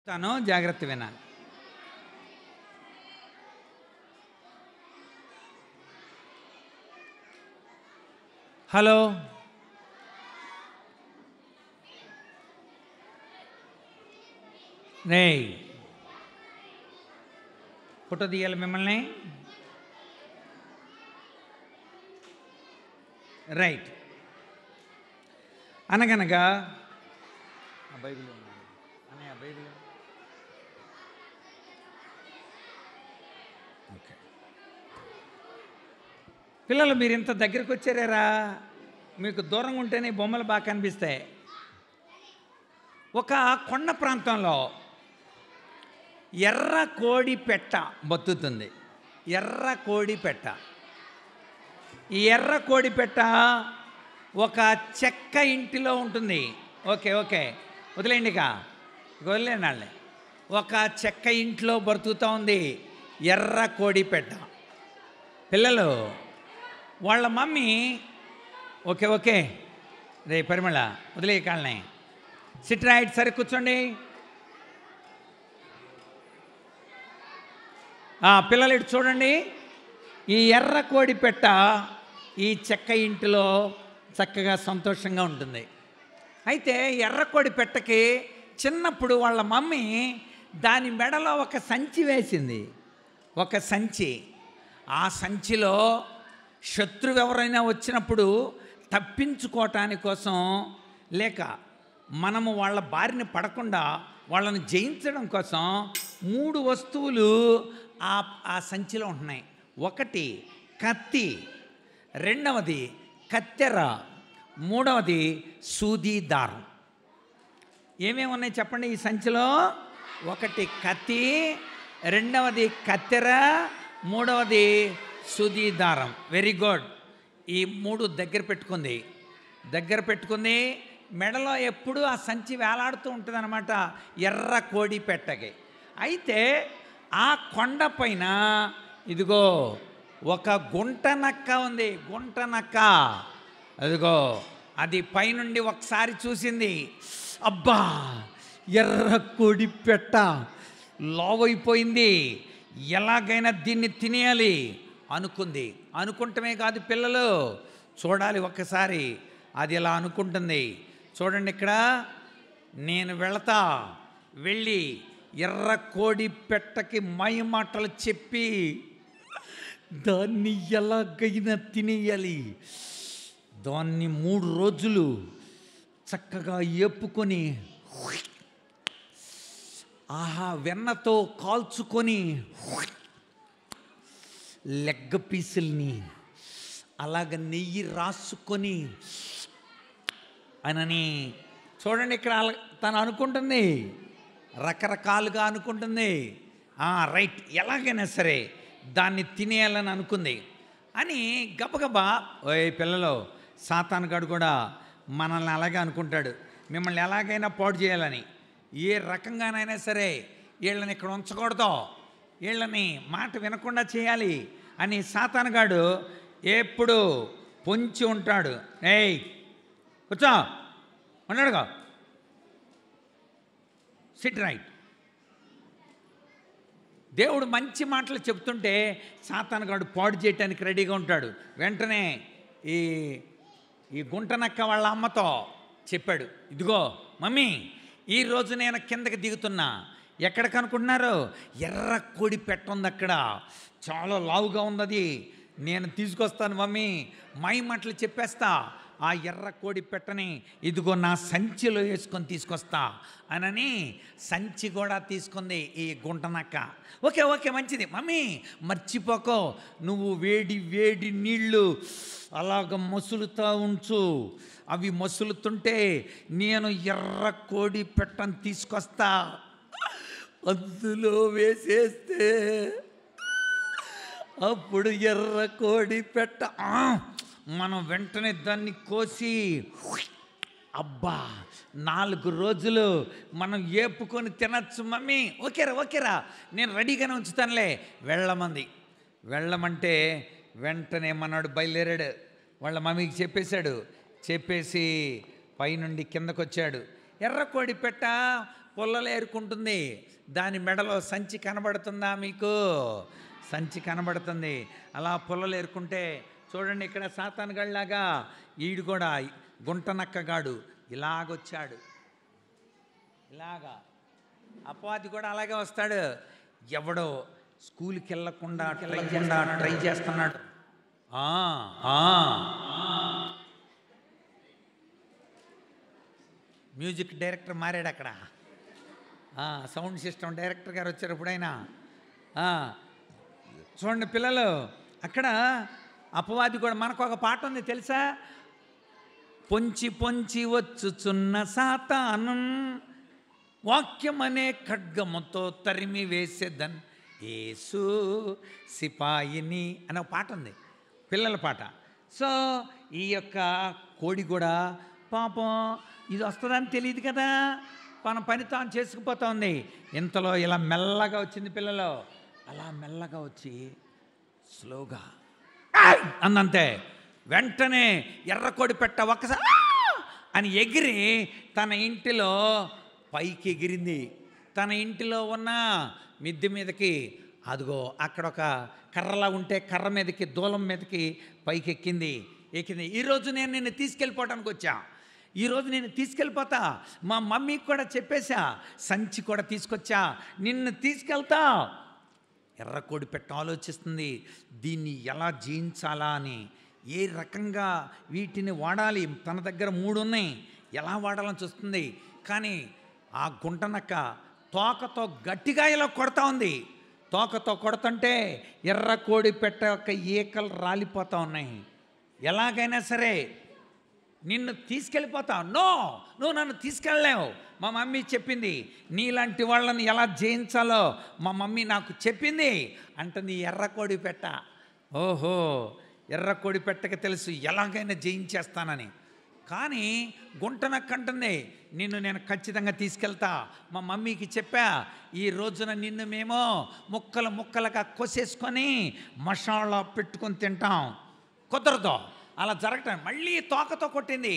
చెప్తాను, జాగ్రత్త వినాలి. హలో, రే ఫోటో తీయాలి మిమ్మల్ని. రైట్. అనగనగా బైబిల్ అనే బైబిల్ ఓకే. పిల్లలు మీరు ఇంత దగ్గరికి వచ్చారా? మీకు దూరంగా ఉంటేనే బొమ్మలు బాగా కనిపిస్తాయి. ఒక కొండ ప్రాంతంలో ఎర్ర కోడి పెట్ట బతుకుతుంది. ఎర్ర కోడి పెట్ట. ఈ ఎర్ర కోడి పెట్ట ఒక చెక్క ఇంటిలో ఉంటుంది. ఓకే ఓకే వదిలేండి, ఇక వదిలేండి వాళ్ళని. ఒక చెక్క ఇంట్లో బ్రతుకుతూ ఉంది ఎర్ర కోడి పెట్ట. పిల్లలు వాళ్ళ మమ్మీ ఓకే ఓకే రే పరిమళ వదిలే కాళ్ళని. సిట్ రైట్, సరే కూర్చోండి. పిల్లలు ఇటు చూడండి. ఈ ఎర్ర కోడి పెట్ట ఈ చెక్క ఇంటిలో చక్కగా సంతోషంగా ఉంటుంది. అయితే ఎర్ర కోడి పెట్టకి చిన్నప్పుడు వాళ్ళ మమ్మీ దాని మెడలో ఒక సంచి వేసింది. ఒక సంచి. ఆ సంచిలో శత్రువు ఎవరైనా వచ్చినప్పుడు తప్పించుకోవటాని కోసం, లేక మనము వాళ్ళ బారిన పడకుండా వాళ్ళని జయించడం కోసం 3 వస్తువులు ఆ సంచిలో ఉంటున్నాయి. ఒకటి కత్తి, రెండవది కత్తెర, మూడవది సూది దారం. ఏమేమి ఉన్నాయి చెప్పండి ఈ సంచిలో? ఒకటి కత్తి, రెండవది కత్తెర, మూడవది సూది దారం. Very good. ఈ 3 దగ్గర పెట్టుకుంది. మెడలో ఎప్పుడు ఆ సంచి వేలాడుతూ ఉంటుంది అన్నమాట ఎర్ర కోడి పెట్టకి. అయితే ఆ కొండ పైన ఇదిగో ఒక గుంట నక్క ఉంది. గుంట నక్క అదిగో అది పైనుండి ఒకసారి చూసింది. అబ్బా, ఎర్ర కోడి పెట్ట లావైపోయింది, ఎలాగైనా దీన్ని తినేయాలి అనుకుంది. అనుకుంటమే కాదు పిల్లలు, చూడాలి ఒక్కసారి. అది ఇలా అనుకుంటుంది. చూడండి ఇక్కడ, నేను వెళ్ళి ఎర్ర కోడి పెట్టకి మాయ మాటలు చెప్పి దాన్ని ఎలాగైనా తినేయాలి. దాన్ని 3 రోజులు చక్కగా ఏపుకొని వెన్నతో కాల్చుకొని లెగ్ పీసుల్ని అలాగ నెయ్యి రాసుకొని అనని. చూడండి ఇక్కడ తను అనుకుంటుంది, రకరకాలుగా అనుకుంటుంది. రైట్, ఎలాగైనా సరే దాన్ని తినేయాలని అనుకుంది అని గబగబా. ఓయ్ పిల్లలు, సాతానుగాడు కూడా మనల్ని అలాగే అనుకుంటాడు, మిమ్మల్ని ఎలాగైనా పాడు చేయాలని. ఏ రకంగానైనా సరే వీళ్ళని ఇక్కడ ఉంచకూడదు, వీళ్ళని మాట వినకుండా చేయాలి అని సాతానుగాడు ఎప్పుడు పొంచి ఉంటాడు. ఏయ్ కూర్చో, ఉన్నాడుగా, సిట్ రైట్. దేవుడు మంచి మాటలు చెప్తుంటే సాతానుగాడు పాడు చేయటానికి రెడీగా ఉంటాడు. వెంటనే ఈ గుంటనక్క వాళ్ళ అమ్మతో చెప్పాడు, ఇదిగో మమ్మీ, ఈరోజు నేను కిందకి దిగుతున్నా. ఎక్కడికి అనుకుంటున్నారు? ఎర్ర కోడి పెట్ట ఉంది అక్కడ, చాలా లావుగా ఉంది అది. నేను తీసుకొస్తాను మమ్మీ, మాయ మాటలు చెప్పేస్తా. ఆ ఎర్ర కోడి పెట్టని ఇదిగో నా సంచిలో వేసుకొని తీసుకొస్తా అనని సంచి కూడా తీసుకుంది ఈ గుంటనక్క. ఓకే ఓకే మంచిది మమ్మీ, మర్చిపోకో, నువ్వు వేడి నీళ్ళు అలాగ మసులుతూ ఉంచు. అవి మసులుతుంటే నేను ఎర్ర కోడి పెట్టని తీసుకొస్తా. అందులో వేసేస్తే అప్పుడు ఎర్ర కోడి పెట్ట మనం వెంటనే దాన్ని కోసి అబ్బా 4 రోజులు మనం ఏపుకొని తినచ్చు మమ్మీ. ఓకేరా నేను రెడీగానే ఉంచుతానులే, వెళ్ళమంటే వెంటనే మనోడు బయలుదేరాడు. వాళ్ళ మమ్మీకి చెప్పేసి పైనుండి కిందకు వచ్చాడు. ఎర్ర కోడి పెట్ట పుల్లలు ఏరుకుంటుంది. దాని మెడలో సంచి కనబడుతుందా మీకు? సంచి కనబడుతుంది. అలా పుల్లలు ఏరుకుంటే చూడండి, ఇక్కడ సాతానుగాడిలాగా ఈడు కూడా గుంటనక్కగాడు ఇలాగొచ్చాడు. ఇలాగా అపవాది కూడా అలాగే వస్తాడు. ఎవడో స్కూల్కి వెళ్ళకుండా ట్రై చేస్తున్నాడు. మ్యూజిక్ డైరెక్టర్ మారాడు అక్కడ. సౌండ్ సిస్టమ్ డైరెక్టర్ గారు వచ్చారు ఎప్పుడైనా. చూడండి పిల్లలు, అక్కడ అపవాది కూడా. మనకు ఒక పాట ఉంది తెలుసా? పొంచి పొంచి వచ్చుచున్న సాతాను వాక్యం అనే ఖడ్గముతో తరిమి వేసేదన్ యేసు సిపాయిని అనే ఒక పాట ఉంది, పిల్లల పాట. సో ఈ యొక్క కోడి కూడా పాపం ఇది వస్తుందని తెలియదు కదా, మన పని తాను చేసుకుపోతా ఉంది. ఇంతలో ఇలా మెల్లగా వచ్చింది పిల్లలు. అలా మెల్లగా వచ్చి స్లోగా అందంతే. వెంటనే ఎర్రకోడి పెట్ట ఒక్కసారి అని ఎగిరి తన ఇంటిలో పైకి ఎగిరింది. తన ఇంటిలో ఉన్న మిద్దె మీదకి, అదిగో అక్కడ ఒక కర్రలా ఉంటే కర్ర మీదకి, దూలం మీదకి పైకి ఎక్కింది. ఈరోజు నేను నిన్ను తీసుకెళ్ళిపోవడానికి వచ్చా. ఈరోజు నేను తీసుకెళ్ళిపోతా. మా మమ్మీకి కూడా చెప్పేశా, సంచి కూడా తీసుకొచ్చా, నిన్ను తీసుకెళ్తా. ఎర్రకోడి పెట్ట ఆలోచిస్తుంది, దీన్ని ఎలా జయించాలా అని, ఏ రకంగా వీటిని వాడాలి. తన దగ్గర 3 ఉన్నాయి, ఎలా వాడాలని చూస్తుంది. కానీ ఆ గుంటనక్క తోకతో గట్టిగా ఇలా కొడతా ఉంది. తోకతో కొడుతుంటే ఎర్రకోడి పెట్ట యొక్క ఈకలు రాలిపోతూ ఉన్నాయి. ఎలాగైనా సరే నిన్ను తీసుకెళ్ళిపోతావు. నువ్వు నన్ను తీసుకెళ్ళలేవు. మా మమ్మీ చెప్పింది, నీలాంటి వాళ్ళని ఎలా జయించాలో మా మమ్మీ నాకు చెప్పింది అంటుంది ఎర్రకోడి పెట్ట. ఓహో, ఎర్రకోడి పెట్టకి తెలుసు ఎలాగైనా జయించేస్తానని. కానీ గుంటనక్కంటుంది, నిన్ను నేను ఖచ్చితంగా తీసుకెళ్తా. మా మమ్మీకి చెప్పా, ఈ రోజున నిన్ను మేము ముక్కలు ముక్కలుగా కోసేసుకొని మసాలా పెట్టుకొని తింటాం. కుదరదు, అలా జరగటం. మళ్ళీ తోకతో కొట్టింది.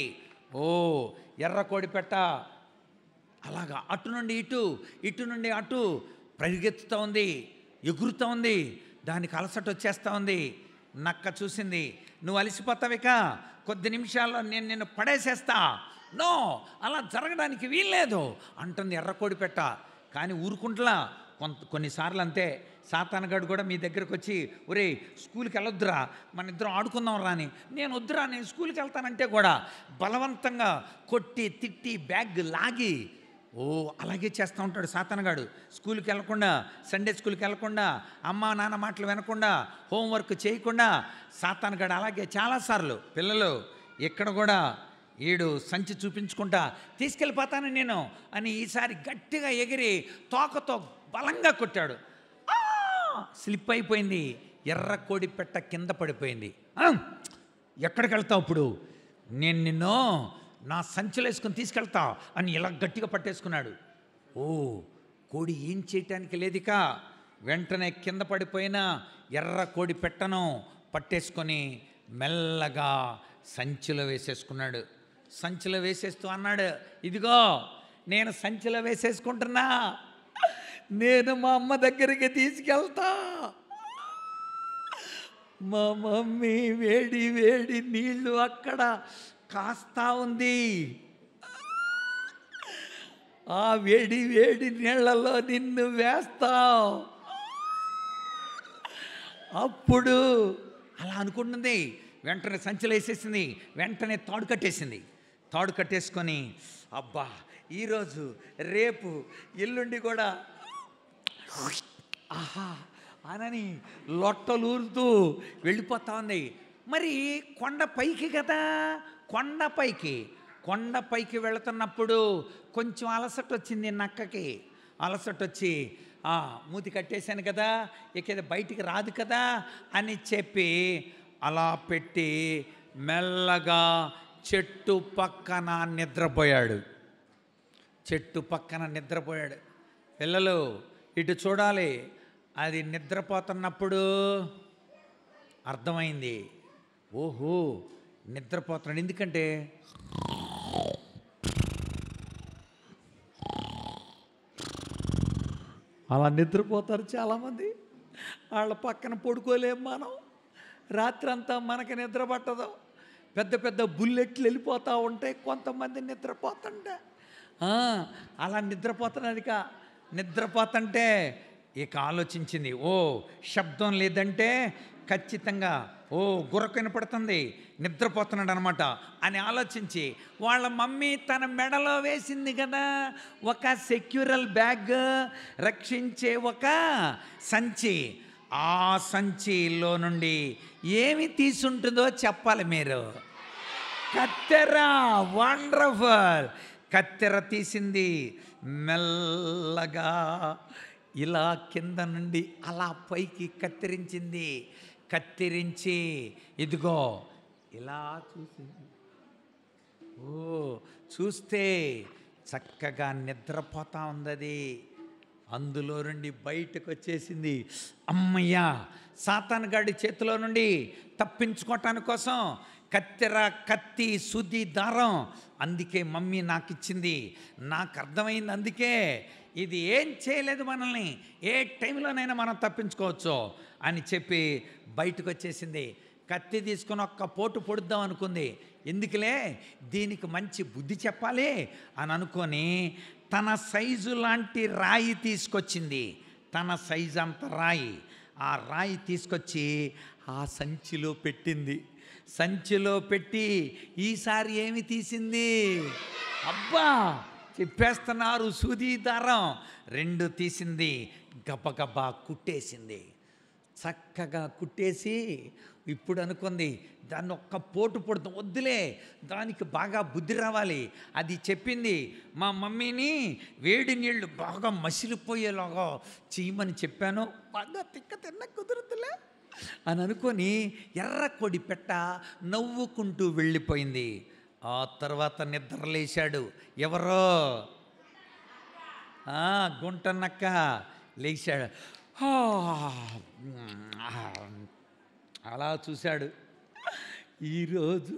ఓ, ఎర్రకోడి పెట్ట అలాగా అటు నుండి ఇటు, ఇటు నుండి అటు పరిగెత్తుతూ ఉంది, ఎగురుతూ ఉంది. దానికి అలసట వచ్చేస్తూ ఉంది. నక్క చూసింది, నువ్వు అలసిపోతావిక, కొద్ది నిమిషాల్లో నేను నిన్ను పడేసేస్తా. అలా జరగడానికి వీల్లేదు అంటుంది ఎర్రకోడి పెట్ట. కానీ ఊరుకుంటలా. కొన్నిసార్లు అంతే. సాతానుగాడు కూడా మీ దగ్గరకు వచ్చి, ఒరే స్కూల్కి వెళ్ళొద్దురా, మన ఇద్దరం ఆడుకుందాం రాని, నేను వద్దురా, నేను స్కూల్కి వెళ్తానంటే కూడా బలవంతంగా కొట్టి తిట్టి బ్యాగ్ లాగి, అలాగే చేస్తూ ఉంటాడు సాతానుగాడు. స్కూల్కి వెళ్ళకుండా, సండే స్కూల్కి వెళ్ళకుండా, అమ్మా నాన్న మాటలు వినకుండా, హోంవర్క్ చేయకుండా సాతానుగాడు అలాగే చాలాసార్లు. పిల్లలు, ఇక్కడ కూడా ఈడు సంచి చూపించుకుంటా తీసుకెళ్ళిపోతాను నేను అని ఈసారి గట్టిగా ఎగిరి తోకతో బలంగా కొట్టాడు. స్లిప్ అయిపోయింది. ఎర్రకోడి పెట్ట కింద పడిపోయింది. ఎక్కడికి వెళ్తావు ఇప్పుడు? నేను నిన్ను నా సంచిలో వేసుకొని తీసుకెళ్తా అని ఇలా గట్టిగా పట్టేసుకున్నాడు. కోడి ఏం చేయటానికి లేదిక. వెంటనే కింద పడిపోయిన ఎర్రకోడి పెట్టను పట్టేసుకొని మెల్లగా సంచిలో వేసేసుకున్నాడు. సంచిలో వేసేస్తూ అన్నాడు, ఇదిగో నేను సంచిలో వేసేసుకుంటున్నా, నేను మా అమ్మ దగ్గరికి తీసుకెళ్తా. మా మమ్మీ వేడి వేడి నీళ్ళు అక్కడ కాస్తా ఉంది. ఆ వేడి వేడి నీళ్ళలో నిన్ను వేస్తావు. అప్పుడు అలా అనుకుంటుంది. వెంటనే సంచిలో వేసేసింది. వెంటనే తాడు కట్టేసింది. తాడు కట్టేసుకొని, అబ్బా ఈరోజు రేపు ఎల్లుండి కూడా ఆహా అనని లొట్టలూరుతూ వెళ్ళిపోతా ఉంది. మరి కొండ పైకి కదా, కొండ పైకి వెళుతున్నప్పుడు కొంచెం అలసట వచ్చింది నక్కకి. అలసట వచ్చి, మూతి కట్టేశాను కదా, ఇక బయటికి రాదు కదా అని చెప్పి అలా పెట్టి మెల్లగా చెట్టు పక్కన నిద్రపోయాడు. పిల్లలు ఇటు చూడాలి. అది నిద్రపోతున్నప్పుడు అర్థమైంది, ఓహో నిద్రపోతున్నాడు. ఎందుకంటే అలా నిద్రపోతారు చాలామంది. వాళ్ళ పక్కన పడుకోలేం మనం. రాత్రంతా మనకి నిద్ర పట్టదు. పెద్ద పెద్ద బుల్లెట్లు వెళ్ళిపోతూ ఉంటాయి, కొంతమంది నిద్రపోతుంటే అలా నిద్రపోతుంటే ఇక ఆలోచించింది, ఓ శబ్దం లేదంటే ఖచ్చితంగా గుర్రకు వినపడుతుంది, నిద్రపోతున్నాడు అనమాట అని ఆలోచించి వాళ్ళ మమ్మీ తన మెడలో వేసింది కదా ఒక సెక్యూరల్ బ్యాగ్, రక్షించే ఒక సంచి. ఆ సంచిలో నుండి ఏమి తీసుంటుందో చెప్పాలి మీరు. కత్తెర. వండర్ఫుల్. కత్తెర తీసింది. మెల్లగా ఇలా కింద నుండి అలా పైకి కత్తిరించి ఇదిగో ఇలా చూసింది. చూస్తే చక్కగా నిద్రపోతా ఉంది. అందులో నుండి బయటకు వచ్చేసింది. అమ్మయ్యా, సాతానుగాడి చేతిలో నుండి తప్పించుకోవటాని కోసం కత్తెర, కత్తి, సుది, దారం అందుకే మమ్మీ నాకు ఇచ్చింది. నాకు అర్థమైంది. అందుకే ఇది ఏం చేయలేదు మనల్ని, ఏ టైంలోనైనా మనం తప్పించుకోవచ్చు అని చెప్పి బయటకు వచ్చేసింది. కత్తి తీసుకొని ఒక్క పోటు పొడుద్దాం అనుకుంది. ఎందుకులే, దీనికి మంచి బుద్ధి చెప్పాలి అని అనుకొని తన సైజు లాంటి రాయి తీసుకొచ్చింది. తన సైజు అంత రాయి. ఆ రాయి తీసుకొచ్చి ఆ సంచిలో పెట్టింది. సంచిలో పెట్టి ఈసారి ఏమి తీసింది? అబ్బా, చెప్పేస్తున్నారు, సూది, దారం 2 తీసింది. గబగబా కుట్టేసింది. చక్కగా కుట్టేసి ఇప్పుడు అనుకుంది, దాన్ని ఒక్క పోటు పొడుతాం, వద్దులే, దానికి బాగా బుద్ధి రావాలి. అది చెప్పింది, మా మమ్మీని వేడి నీళ్ళు బాగా మసిలిపోయేలాగా చేయమని చెప్పాను, బాగా తిన్న కుదురుతులే అని అనుకొని ఎర్ర కొడి పెట్ట నవ్వుకుంటూ వెళ్ళిపోయింది. ఆ తర్వాత నిద్రలేశాడు. ఎవరో గుంటనక్క లేచాడు. అలా చూశాడు. ఈరోజు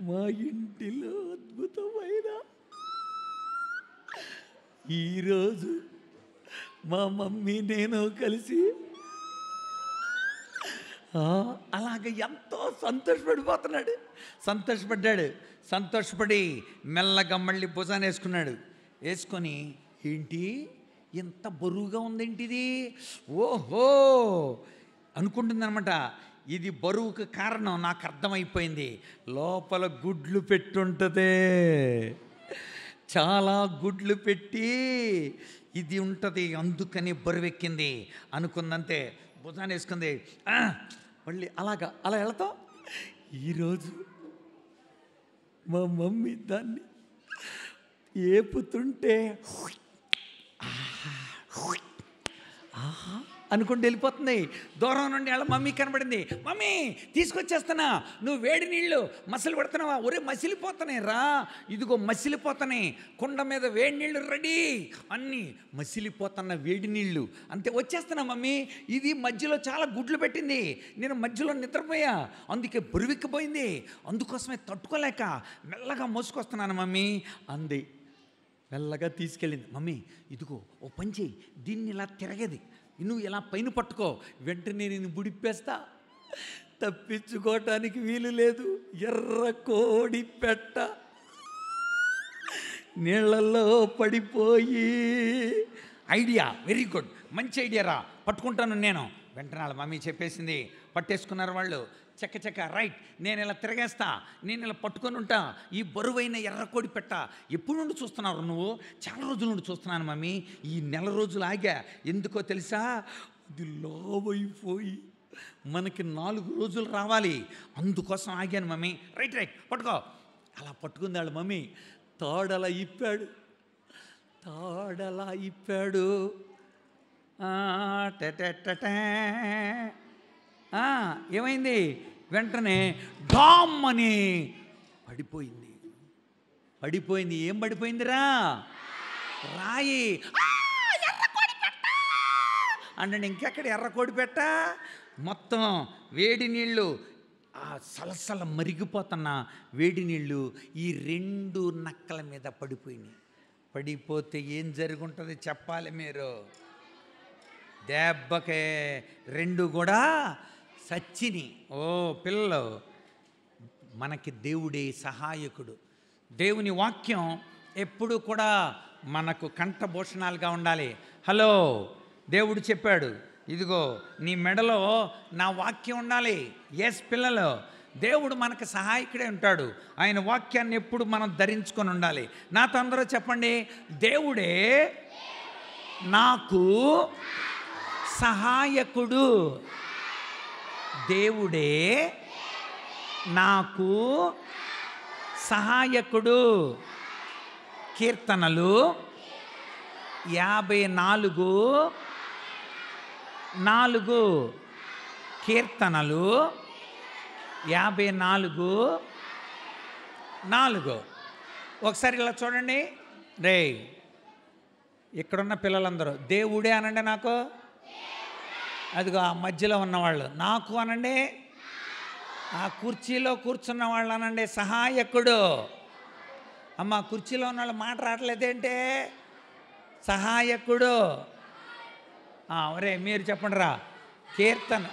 మా ఇంటిలో అద్భుతమైన, ఈరోజు మా మమ్మీ నేను కలిసి అలాగ ఎంతో సంతోషపడి మెల్లగా మళ్ళీ భుజాన్ని వేసుకొని ఏంటి ఇంత బరువుగా ఉందేంటిది, ఓహో అనుకుంటుందన్నమాట. ఇది బరువుకు కారణం నాకు అర్థమైపోయింది. లోపల గుడ్లు పెట్టుంటుంది, చాలా గుడ్లు పెట్టి ఇది ఉంటుంది, అందుకని బరువెక్కింది అనుకుందంతే. భుజాన్ని వేసుకుంది. మళ్ళీ అలా వెళతాం. ఈరోజు మా మమ్మీ దాన్ని ఏపుతుంటే అనుకుంటూ వెళ్ళిపోతుంది. దూరం నుండి వాళ్ళ మమ్మీ కనబడింది. మమ్మీ తీసుకొచ్చేస్తున్నా, నువ్వు వేడి నీళ్ళు మసిలి పెడుతున్నావా? ఒరే మసిలిపోతున్నాయి రా, ఇదిగో మసిలిపోతున్నాయి, కుండ మీద వేడి నీళ్ళు రెడీ, అన్నీ మసిలిపోతున్న వేడి నీళ్ళు అంతే, వచ్చేస్తున్నా మమ్మీ. ఇది మధ్యలో చాలా గుడ్లు పెట్టింది, నేను మధ్యలో నిద్రపోయా, అందుకే బరువెక్కిపోయింది, అందుకోసమే తట్టుకోలేక మెల్లగా మోసుకొస్తున్నాను మమ్మీ అంది. మెల్లగా తీసుకెళ్ళింది. మమ్మీ ఇదిగో ఓ పని చేయి, దీన్ని ఇలా తిరగేది, నువ్వు ఇలా పైన పట్టుకో, వెంటనే నేను బుడిప్పేస్తా, తప్పించుకోవటానికి వీలు లేదు. ఎర్ర కోడి పెట్ట నీళ్ళల్లో పడిపోయి, ఐడియా వెరీ గుడ్, మంచి ఐడియా రా, పట్టుకుంటాను నేను. వెంటనే వాళ్ళ మమ్మీ చెప్పేసింది. పట్టేసుకున్నారు వాళ్ళు. చక్క రైట్, నేను ఇలా తిరగేస్తా, నేను ఇలా పట్టుకొని ఉంటా. ఈ బరువైన ఎర్రకోడి పెట్ట ఎప్పుడు నుండి చూస్తున్నారు నువ్వు? చాలా రోజుల నుండి చూస్తున్నాను మమ్మీ, ఈ నెల రోజులు ఆగా, ఎందుకో తెలుసా? అది లావైపోయి మనకి 4 రోజులు రావాలి, అందుకోసం ఆగాను మమ్మీ. రైట్ పట్టుకో. అలా పట్టుకుంది వాళ్ళ మమ్మీ. తాడలా ఇప్పాడు. ఏమైంది? వెంటనే డామ్ అని పడిపోయింది. ఏం పడిపోయిందిరా? రాయి. అంటే ఇంకెక్కడ ఎర్రకోడి పెట్ట, మొత్తం వేడి నీళ్ళు, ఆ సలసల మరిగిపోతున్న వేడి నీళ్ళు ఈ 2 నక్కల మీద పడిపోయినాయి. పడిపోతే ఏం జరుగుంటుంది చెప్పాలి మీరు. దెబ్బకే 2 కూడా సచ్చిని. ఓ పిల్లలు, మనకి దేవుడే సహాయకుడు. దేవుని వాక్యం ఎప్పుడు కూడా మనకు కంఠభూషణాలుగా ఉండాలి. హలో, దేవుడు చెప్పాడు, ఇదిగో నీ మెడలో నా వాక్యం ఉండాలి. ఎస్ పిల్లలు, దేవుడు మనకు సహాయకుడే ఉంటాడు. ఆయన వాక్యాన్ని ఎప్పుడు మనం ధరించుకొని ఉండాలి. నాతో అందరూ చెప్పండి, దేవుడే నాకు సహాయకుడు. దేవుడే నాకు సహాయకుడు. కీర్తనలు 54:4. కీర్తనలు 54:4. ఒకసారి ఇలా చూడండి. రే, ఇక్కడున్న పిల్లలందరూ దేవుడే అనండి. నాకు అదిగో ఆ మధ్యలో ఉన్నవాళ్ళు నాకు అనండి. ఆ కుర్చీలో కూర్చున్న వాళ్ళు అనండి సహాయకుడు. అమ్మ, కుర్చీలో ఉన్న వాళ్ళు మాట రావట్లేదేంటే? సహాయకుడు. ఒరే మీరు చెప్పండి రా. కీర్తన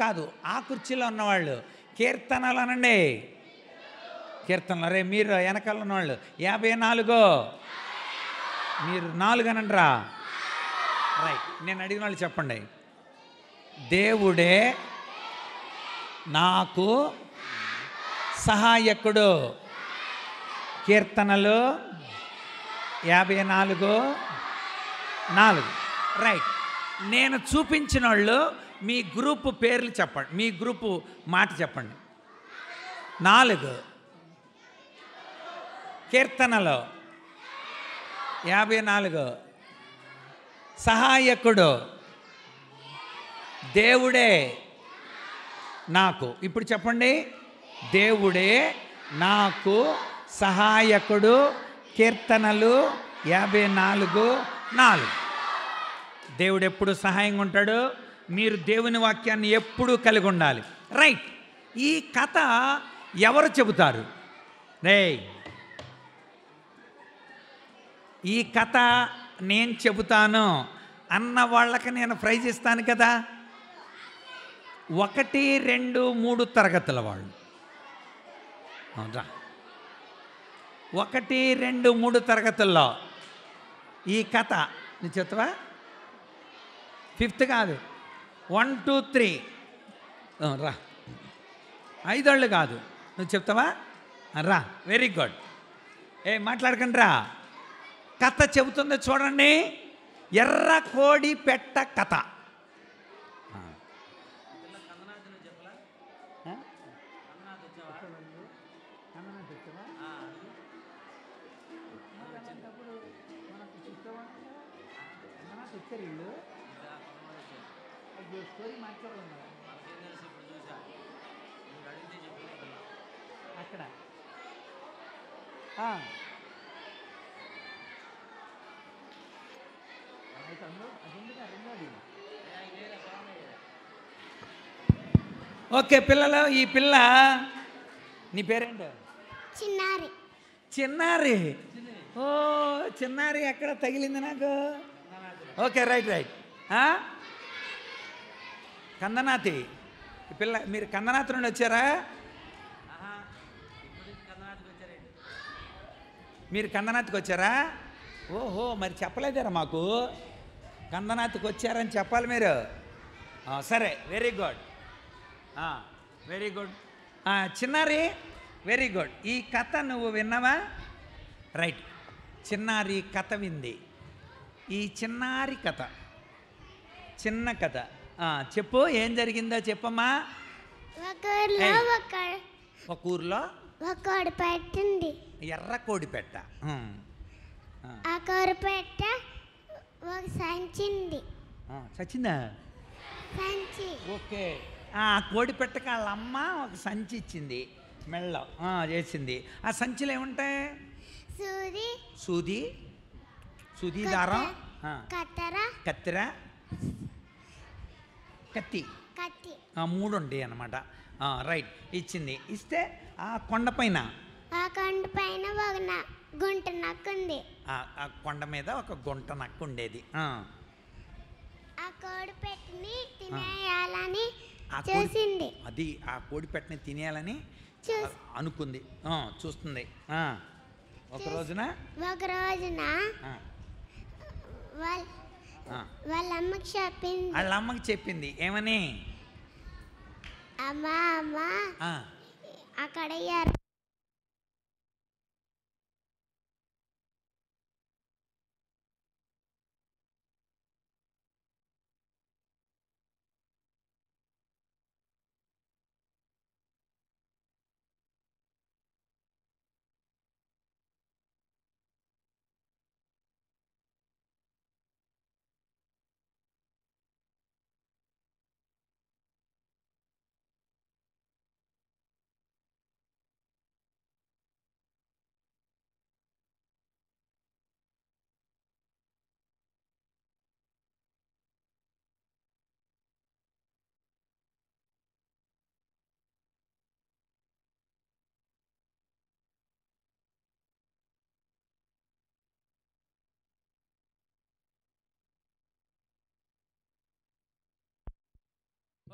కాదు, ఆ కుర్చీలో ఉన్నవాళ్ళు కీర్తనలు అనండి. కీర్తనలు. అరే మీరు వెనకాల ఉన్నవాళ్ళు 54. మీరు 4 అనండి రా. రైట్, నేను అడిగిన వాళ్ళు చెప్పండి. దేవుడే నాకు సహాయకుడు. కీర్తనలు 54:4. రైట్, నేను చూపించిన వాళ్ళు మీ గ్రూపు పేర్లు చెప్పండి. మీ గ్రూపు మాట చెప్పండి. 4 కీర్తనలు 54. సహాయకుడు దేవుడే నాకు. ఇప్పుడు చెప్పండి, దేవుడే నాకు సహాయకుడు. కీర్తనలు 54:4. దేవుడు ఎప్పుడు సహాయంగా ఉంటాడు. మీరు దేవుని వాక్యాన్ని ఎప్పుడూ కలిగి ఉండాలి. రైట్, ఈ కథ ఎవరు చెబుతారు? ఈ కథ నేను చెబుతాను అన్న వాళ్ళకి నేను ప్రైజ్ ఇస్తాను కదా. 1, 2, 3 తరగతుల వాళ్ళు. 1, 2, 3 తరగతుల్లో ఈ కథ నువ్వు చెప్తావా? 5th కాదు, 1, 2, 3 రా. 5 ఏళ్ళు కాదు, నువ్వు చెప్తావా? రా, వెరీ గుడ్. మాట్లాడకండి రా. కథ చెబుతుంది చూడండి. ఎర్ర కోడి పెట్ట కథ. అక్కడ ఓకే పిల్లలు, ఈ పిల్ల నీ పేరేంటి? చిన్నారి. చిన్నారి. ఓ చిన్నారి ఎక్కడ తగిలింది నాకు. Okay, right. కందనాతి. ఈ పిల్ల మీరు కందనాతి నుండి వచ్చారా? మీరు కందనాతికి వచ్చారా? ఓహో, మరి చెప్పలేదారా మాకు కందనాతికి వచ్చారని చెప్పాలి మీరు. సరే, వెరీ గుడ్, వెరీ గుడ్. చిన్నారి, వెరీ గుడ్. ఈ కథ నువ్వు విన్నావా? రైట్, చిన్నారి కథ వింది. ఈ చిన్నారి కథ, చిన్న కథ చెప్పు. ఏం జరిగిందో చెప్పమ్మా. ఒక ఊర్లో ఒక కోడి పెట్టింది. ఎర్ర కోడి పెట్ట. ఆ కోడి పెట్ట ఒక సంచింది. చచ్చిందా? సంచి. ఓకే. ఆ కోడి పెట్టక వాళ్ళ అమ్మ ఒక సంచి ఇచ్చింది, మెళ్ళ చేసింది. ఆ సంచిలో ఏముంటాయి? సూది దారం, కత్తెర, కత్తి. 3 ఉంటాయి అన్నమాట. రైట్, ఇచ్చింది. ఇస్తే ఆ కొండపైన ఒక గుంట నక్కుంది. ఆ కొండ మీద ఒక గుంట నక్క ఉండేది. ఆ కోడి పెట్టిని తినేయాలని ఆ చూసింది. అది ఆ కోడి పెట్టని తినేయాలని అనుకుంది, చూస్తుంది. ఒక రోజున వాళ్ళ అమ్మకి చెప్పింది ఏమని? అమ్మా అమ్మా అక్కడ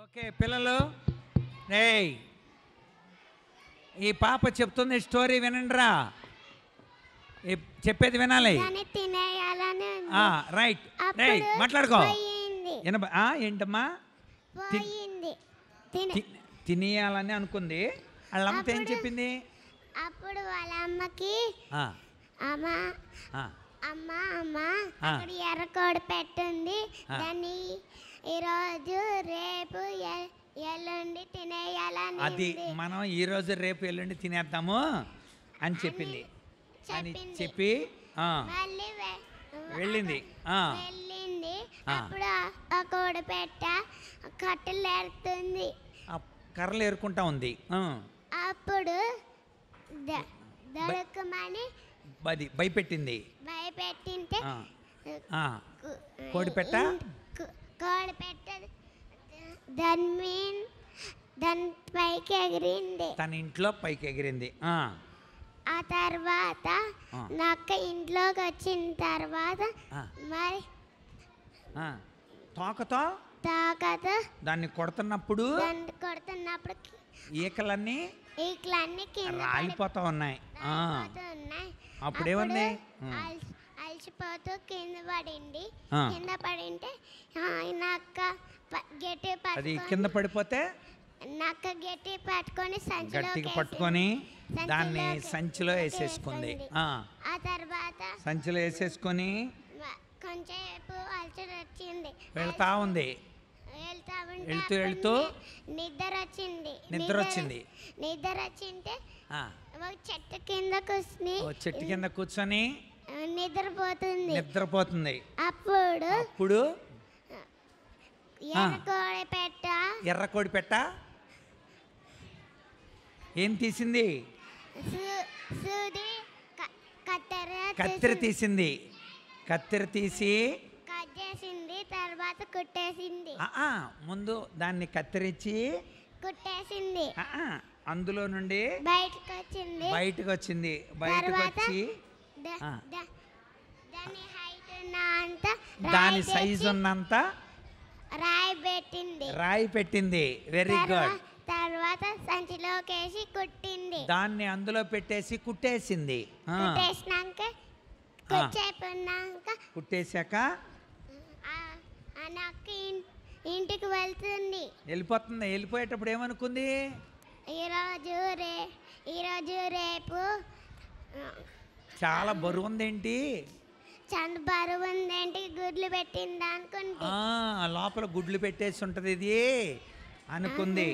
ఓకే పిల్లలు, ఏయ్ ఈ పాప చెప్తుంది స్టోరీ వినండిరా, చెప్పేది వినాలి. రైట్ రైట్ మాట్లాడుకో. ఏంటమ్మా? తినేయాలని అనుకుంది. వాళ్ళ అమ్మతో ఏం చెప్పింది? అప్పుడు వాళ్ళ అమ్మకి అమ్మా అమ్మా అమ్మా అక్కడ ఎర్రకోడి పెట్టింది, దాన్ని ఈరోజు రేపు ఎల్లుండి తినేయాలని. అది మనం ఈరోజు రేపు ఎల్లుండి తినేద్దాము అని చెప్పింది. అని చెప్పి వెళ్ళింది. అప్పుడు ఆ కోడి పెట్ట కట్టెలు ఏరుతుంది, కర్రలు ఏరుకుంటా ఉంది. అప్పుడు దొరకమని భయపెట్టింటే కోడి పెట్ట దాని పైకి ఎగిరింది, తన ఇంట్లో పైకి ఎగిరింది. ఆ తర్వాత నక్క ఇంట్లోకి వచ్చిన తర్వాత మరి తోకతో దాన్ని కొడుతున్నప్పుడు ఈకలన్నీ రాలిపోతా ఉన్నాయి. అప్పుడేముంది? అలసిపోతూ కింద పడింటే నక్క అది కింద పడిపోతే నక్క గట్టిగా పట్టుకొని దాన్ని సంచిలో వేసేసుకుంది. ఆ తర్వాత సంచిలో వేసేసుకొని కొంచెంసేపు అలసట వచ్చింది, వెళ్తా ఉంది. వెళ్తూ నిద్ర వచ్చింది. చెట్టు కింద కూర్చొని నిద్రపోతుంది. అప్పుడు ఎర్రకోడి పెట్ట ఏం తీసింది? కత్తెర తీసింది. కత్తెర తీసి తర్వాత కుట్టేసింది. ముందు దాన్ని కత్తిరించి కుట్టేసింది. అందులో నుండి బయటకు వచ్చింది. దాని సైజు ఉన్నంత రాయి పెట్టింది. Very good. తర్వాత సంచిలోకేసి కుట్టింది. దాన్ని అందులో పెట్టేసి కుట్టేసింది. కుట్టేశాక ఇంటికి వెళ్తుంది. వెళ్ళిపోయేటప్పుడు ఏమనుకుంది? ఈరోజు రేపు చాలా బరువు ఉందేంటి, గుడ్లు పెట్టింది అనుకుంది. లోపల గుడ్లు పెట్టేసి ఉంటది ఇది అనుకుంది.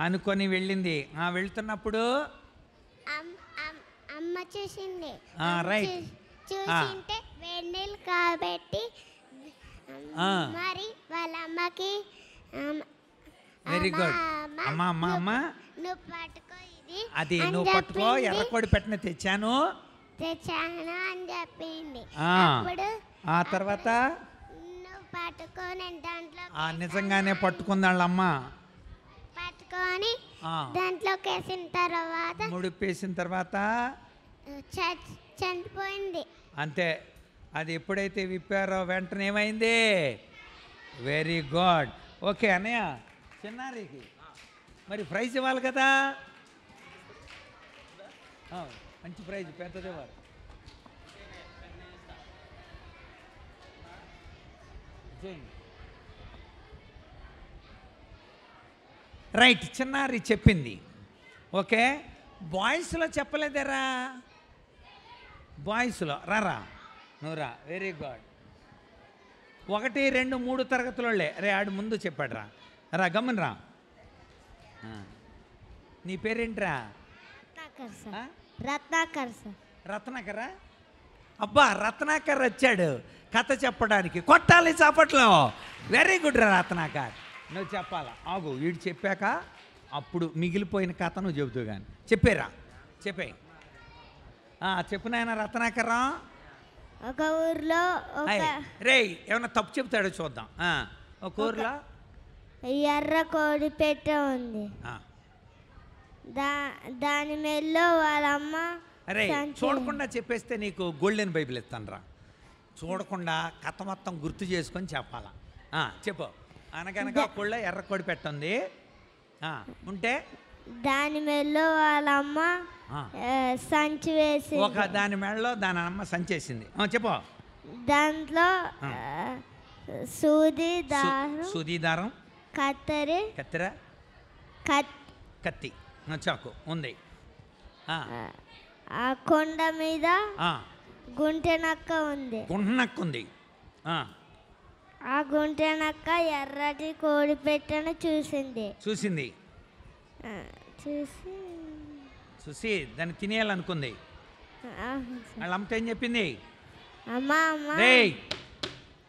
అనుకొని వెళ్ళింది. వెళ్తున్నప్పుడు అమ్మ చూసింది. రైట్. చూసింటే వేడి నీళ్ళు కాబట్టి మరి వాళ్ళ అమ్మకి వెరీ గుడ్. అమ్మ నువ్వు పట్టుకో ఇది, అది నువ్వు పట్టుకో, ఎర్రకోడి పెట్టిన తెచ్చాను అని చెప్పింది. ఆ తర్వాత నువ్వు పట్టుకొని దాంట్లో నిజంగానే పట్టుకుంది వాళ్ళమ్మ. పట్టుకొని దాంట్లోకి వేసిన తర్వాత ముడిపేసిన తర్వాత చనిపోయింది. అంతే. అది ఎప్పుడైతే విప్పారో వెంటనే ఏమైంది? Very good. ఓకే అన్నయ్య, చిన్నారికి మరి ప్రైజ్ ఇవ్వాలి కదా. మంచి ప్రైజ్, పెద్దది ఇవ్వాలి. రైట్, చిన్నారి చెప్పింది. ఓకే, బాయ్స్లో చెప్పలేదేరా? బాయ్స్లో రారా, నువ్వురా. Very good. 1, 2, 3 తరగతులోళ్ళే. రే ఆడు ముందు చెప్పాడు రా. రా గమ్మని రా. నీ పేరేంట్రా? రత్నాకర్ సార్. రత్నాకరా? అబ్బా, రత్నాకర్ వచ్చాడు కథ చెప్పడానికి. కొట్టాలి చాపట్లో. వెరీ గుడ్ రా రత్నాకర్. నువ్వు చెప్పాలా? ఆగు, వీడు చెప్పాక అప్పుడు మిగిలిపోయిన కథ నువ్వు చెబుతూ కానీ. చెప్పేరా, చెప్పే. చెప్పు నాయన రత్నాకరం. ఒక ఊర్లో రే ఏమన్నా తప్పు చెప్తాడో చూద్దాం. ఒక ఊర్లో ఎర్ర కోడి పెట్ట ఉంది. దాని మెల్లో వాళ్ళమ్మ. అరే చూడకుండా చెప్పేస్తే నీకు గోల్డెన్ బైబిల్ ఇస్తాను రా. చూడకుండా కథ మొత్తం గుర్తు చేసుకొని చెప్పాలా. చెప్పు. అనగనగా కోళ్ళ ఎర్ర కోడి పెట్టండి ఉంటే దాని మెల్లో వాళ్ళమ్మ సంచి వేసి. ఒక దాని మెడలో దాని అమ్మ సంచేసింది. చెప్పు. దాంట్లో సూది దారం కత్తెర కత్తి చాకు ఉంది. ఆ కొండ మీద గుంటె నక్క ఉంది. ఆ గుంటె నక్క ఎర్రటి కోడి పెట్టను చూసి దాన్ని తినేయాలనుకుంది. వాళ్ళ అమ్మతో ఏం చెప్పింది?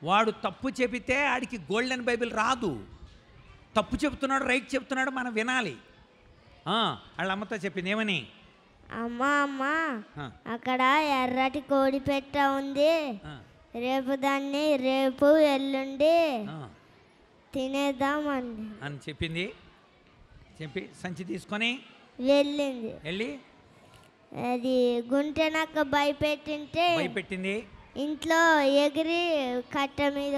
వాడు తప్పు చెబితే ఆడికి గోల్డెన్ బైబిల్ రాదు. తప్పు చెప్తున్నాడు, రైట్ చెప్తున్నాడు, మనం వినాలి. వాళ్ళ అమ్మతో చెప్పింది ఏమని? అమ్మ అక్కడ ఎర్రటి కోడి పెట్ట ఉంది. రేపు ఎల్లుండి తినేద్దామండి అని చెప్పింది. చెప్పి సంచి తీసుకొని వెళ్ళి అది గుంటె నక్క భయపెట్టింది. ఇంట్లో ఎగిరి కట్ట మీద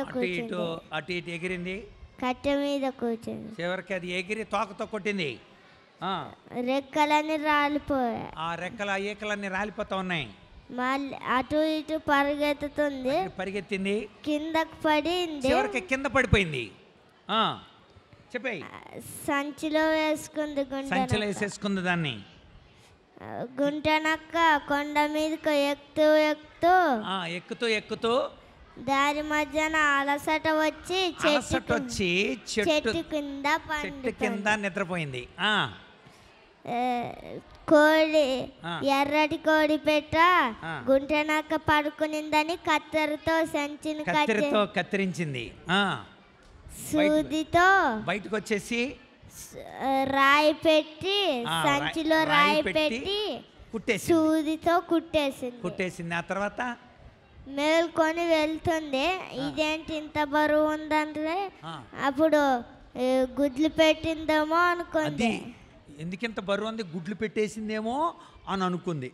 అటు ఇటు ఎగిరింది. కట్ట మీద కూర్చుంది. చివరికి అది ఎగిరి తోకతో కొట్టింది. రెక్కలన్నీ రాలిపోయాయి. ఆ రెక్కల ఏకలన్నీ రాలిపోతా ఉన్నాయి. మళ్ళీ అటు ఇటు పరిగెత్తింది. కిందకు పడింది. చివరికి కింద పడిపోయింది. చెప్పే. సంచిలో వేసేసుకుంది దాన్ని. గుంట నక్క కొండ మీదకు ఎక్కుతూ దారి మధ్యన అలసట వచ్చి చెట్టు కింద నిద్రపోయింది. కోడి ఎర్రటి కోడి పెట్ట గుంట నక్క పడుకునిందని కత్తెరతో సంచిని కత్తిరించింది. సూదితో బయటకు వచ్చేసి సంచిలో రాయి పెట్టి సూదితో కుట్టేసింది. ఆ తర్వాత మేల్కొని వెళ్తుంది. ఇదేంటి ఇంత బరువు ఉందంటే అప్పుడు గుడ్లు పెట్టిందేమో అనుకుంది. ఎందుకింత బరువు ఉంది, గుడ్లు పెట్టేసిందేమో అని అనుకుంది.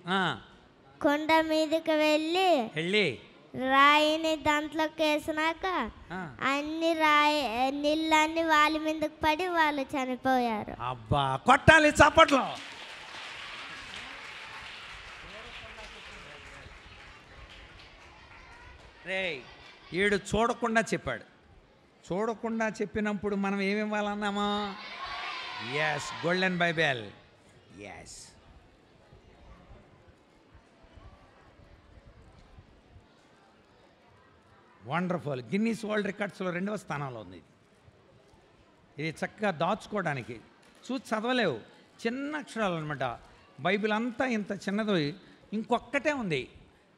కొండ మీదకి వెళ్ళి రాయిని దాంట్లోకి వేసినాక అన్ని నీళ్ళన్నీ వాళ్ళ మీదకి పడి వాళ్ళు చనిపోయారు. అబ్బా, కొట్టాలి చప్పట్లో. ఈడు చూడకుండా చెప్పాడు. చూడకుండా చెప్పినప్పుడు మనం ఏమి ఇవ్వాలన్నామా? Yes, golden bible. Yes, wonderful. Guinness world రికార్డ్స్లో 2వ స్థానంలో ఉంది. ఇది చక్కగా దాచుకోవడానికి. చూసి చదవలేవు, చిన్న అక్షరాలు అనమాట. బైబిల్ అంతా ఇంత చిన్నది, ఇంకొక్కటే ఉంది.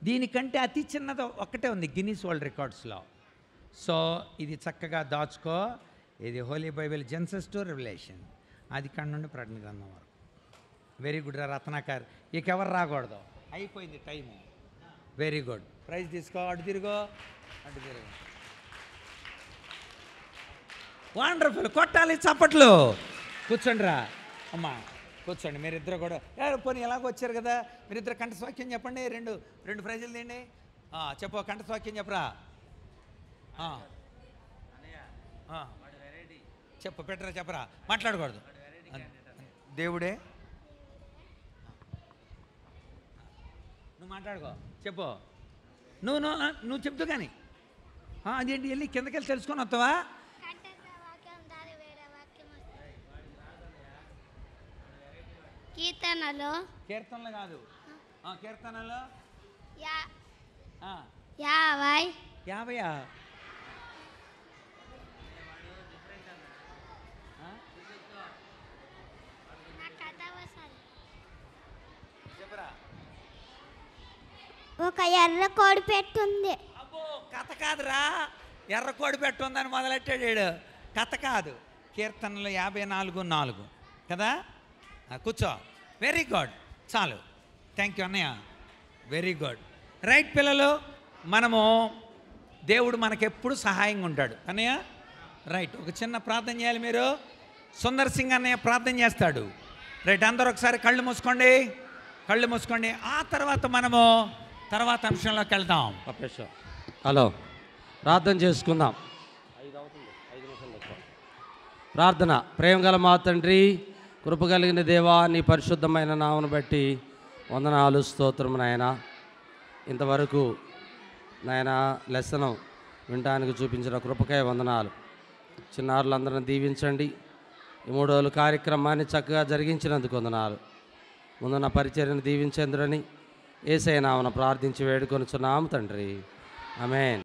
దీనికంటే అతి చిన్నది ఒక్కటే ఉంది గిన్నీస్ వరల్డ్ రికార్డ్స్లో. సో ఇది చక్కగా దాచుకో. ఇది హోలీ బైబిల్, జెన్సస్ టు రెవల్యూషన్, అది కాడ నుండి ప్రకటన గ్రంథం వరకు. వెరీ గుడ్ రా రత్నాకర్. ఇక ఎవరు రాకూడదు, అయిపోయింది టైము. Very good. ప్రైజ్ తీసుకో. అటు తిరుగో. వండర్ఫుల్. కొట్టాలి చప్పట్లు. కూర్చోండి రా అమ్మా, కూర్చోండి. మీరిద్దరు కూడా పోనీ ఎలాగో వచ్చారు కదా, మీరిద్దరు కంఠస్వాక్యం చెప్పండి. రెండు ప్రైజులు తీయండి. చెప్పు కంఠస్వాక్యం చెప్పరా. చెప్పు పెట్టరా చెప్పరా, మాట్లాడకూడదు. దేవుడే నువ్వు మాట్లాడుకో, చెప్పు. నువ్వు చెప్తూ కానీ అదేంటి వెళ్ళి కిందకెళ్ళి తెలుసుకొని వస్తావా? కీర్తనలు కాదు, కీర్తనలో 50. ఒక ఎర్ర కోడి పెట్టుంది. అబ్బో కథ కాదురా, ఎర్ర కోడి పెట్టుందని మొదలెట్టాడు. కథ కాదు, కీర్తనలు 54:4 కదా. కూర్చో. వెరీ గుడ్, చాలు. థ్యాంక్ యూ అన్నయ్య, వెరీ గుడ్. రైట్ పిల్లలు, మనము దేవుడు మనకెప్పుడు సహాయంగా ఉంటాడు అన్నయ్య. రైట్, ఒక చిన్న ప్రార్థన చేయాలి మీరు. సుందర్ సింగ్ అన్నయ్య ప్రార్థన చేస్తాడు. రైట్, అందరూ ఒకసారి కళ్ళు మూసుకోండి, కళ్ళు మూసుకోండి. ఆ తర్వాత మనము తర్వాత అంశంలోకి వెళ్దాం. హలో, ప్రార్థన చేసుకుందాం. ప్రార్థన. ప్రేమ గల మా తండ్రి, కృప కలిగిన దేవా, నీ పరిశుద్ధమైన నామను బట్టి వందనాలు, స్తోత్రం నాయన. ఇంతవరకు నాయన లెసను వినడానికి చూపించిన కృపకే వందనాలు. చిన్నారులందరిని దీవించండి. ఈ 3 రోజుల కార్యక్రమాన్ని చక్కగా జరిగించినందుకు వందనాలు. ముందున్న పరిచర్యను దీవించేందురని యేసయ్య నామమున ప్రార్థించి వేడుకొనుచున్నాము తండ్రి. ఆమేన్.